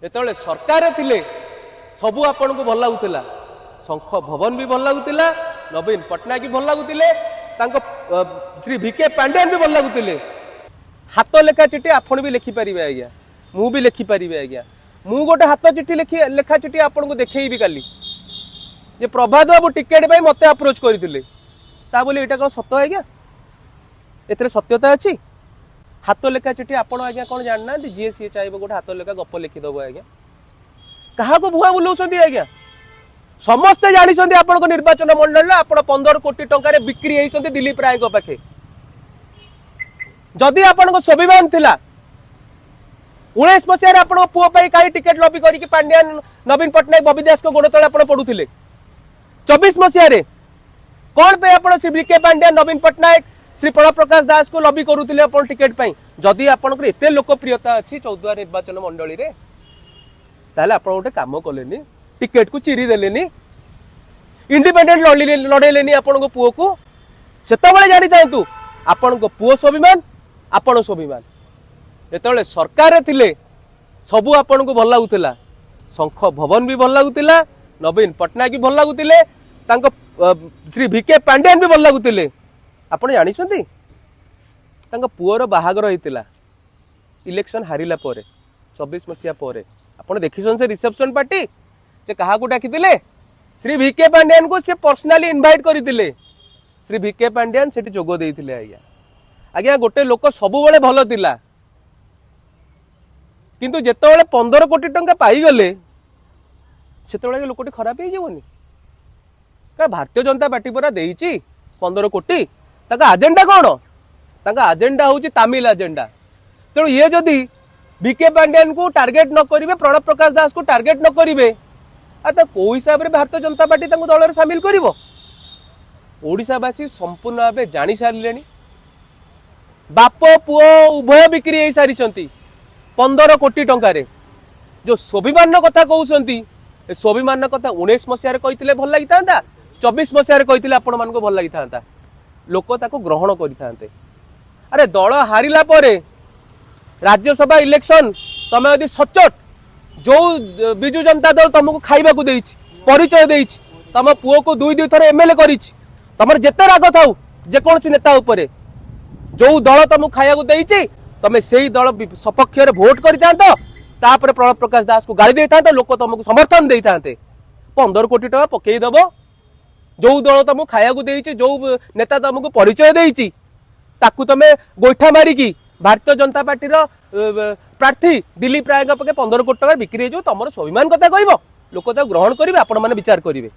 ଯେତେବେଳେ ସରକାର ଥିଲେ ସବୁ ଆପଣଙ୍କୁ ଭଲ ଲାଗୁଥିଲା। ଶଙ୍ଖ ଭବନ ବି ଭଲ ଲାଗୁଥିଲା, ନବୀନ ପଟ୍ଟନାୟକ ବି ଭଲ ଲାଗୁଥିଲେ, ତାଙ୍କ ଶ୍ରୀ ଭିକେ ପାଣ୍ଡିଆନ ବି ଭଲ ଲାଗୁଥିଲେ। ହାତ ଲେଖା ଚିଠି ଆପଣ ବି ଲେଖିପାରିବେ ଆଜ୍ଞା, ମୁଁ ବି ଲେଖିପାରିବି ଆଜ୍ଞା। ମୁଁ ଗୋଟେ ହାତ ଚିଠି ଲେଖା ଚିଠି ଆପଣଙ୍କୁ ଦେଖେଇବି କାଲି ଯେ ପ୍ରଭାତ ବାବୁ ଟିକେଟ ପାଇଁ ମତେ ଆପ୍ରୋच କରିଥିଲେ। ତା ବୋଲି ଏଇଟା କଣ ସତ ଆଜ୍ଞା? ଏଥିରେ ସତ୍ୟତା ଅଛି? हाथ लेखा चिठी आपण आज्ञा कौन जानना जी सी चाहिए गोटे हाथ लेखा गप लिखिदेव आज्ञा क्या भुआ बुलाऊँ आज्ञा समस्ते जानी आपण निर्वाचन मंडल आप 15 कोटी टंकार बिक्री होती दिलीप राय पाखे जदि आपण स्वाभिमान थिला 19 मसीह आप पुओ कहीं टिकेट लबी करके पांड्यान नवीन पट्टनायक बबी दास को गोड़ तले आप पढ़ुले 24 मसीह कौन पे आप श्री बीके पांड्यान नवीन पट्टनायक श्री प्रणव प्रकाश दास को लबी करुले टिकेट पाई जदि आपन एते लोकप्रियता अच्छी 14 निर्वाचन मंडली रे ताले आप गोटे काम कले टिकेट को चिरी देलेनी इंडिपेंडेंट लड़ेलेनी आपण पुओ को सेतबेले जानी थांतु आपण पुओ स्वाभिमान आपण स्वाभिमान जेतबेले सरकार थिले सबू आपण को भल लागुतिला शंख भवन भी भल लागुतिला नवीन पट्टनायक भी भल लागुतिले तांको श्री बीके पांड्यान भी भल लागुतिले आपण जानिसंती तांको पुओर बाहागर होइतिला इलेक्शन हारिला परे 24 मसिया परे आपण देखिसन से रिसेप्शन पार्टी से कहा को डाकितिले श्री बीके पांड्यान को से पर्सनली इनवाइट करथिले श्री बीके पांड्यान सेठी जोगो देइथिले आज्ञा आज्ञा गोटे लोक सबु बेले भलो थिला किंतु जेतेबेले 15 कोटी टंका पाई गले सेतेबेले लोकटी खराब हे जीवनी का भारतीय जनता पार्टी परा देइची 15 कोटी ताका एजेंडा कोन ताका एजेंडा होची तमिल एजेंडा तेणु ये जदि बीके पांड्यान को टार्गेट न करिवे प्रणव प्रकाश दास को टार्गेट न करिवे आ त को हिसाब रे भारतीय जनता पार्टी तांको दल रे शामिल करिवो ओडिसावासी संपूर्ण भाबे जानि सारलेनी बाप पुओ उभय बिक्री हे सारिसंती 15 कोटी टंकारे जो स्वाभिमान कथा कहउसंती ए स्वाभिमान कथा 19 मसिया कही भल लगी था 24 मसिया कही आपण मान भल लगी था लोक ताको ग्रहण करि अरे दल हारिला परे राज्यसभा इलेक्शन तमे यदि सचोट जो बिजु जनता दल तुमको खाइबा को देइछि परिचय देइछि तम पुओ को 2 थर एमएलए करिछि तमर जेते राग थाउ जे कोनसी नेता उपरे जो दल तुमको खाइबा को देइछि तमे सेही दल सपक्ष रे वोट करितांतो तापर प्रणव प्रकाश दास को गाली देइतांतो लोक तुमको समर्थन देइतांते 15 कोटी टका पकेई दबो जो दल तुमको खाइबा को देइछि जो नेता तुमको परिचय देइछि ताकू तमे गोइठा मारिकी भारतीय जनता पार्टी प्रार्थी दिलीप राय पके 15 कोटी टका बिक्री हो तुम स्वाभिमान कथा कह लोक ग्रहण करेंगे आपण मैंने विचार करेंगे।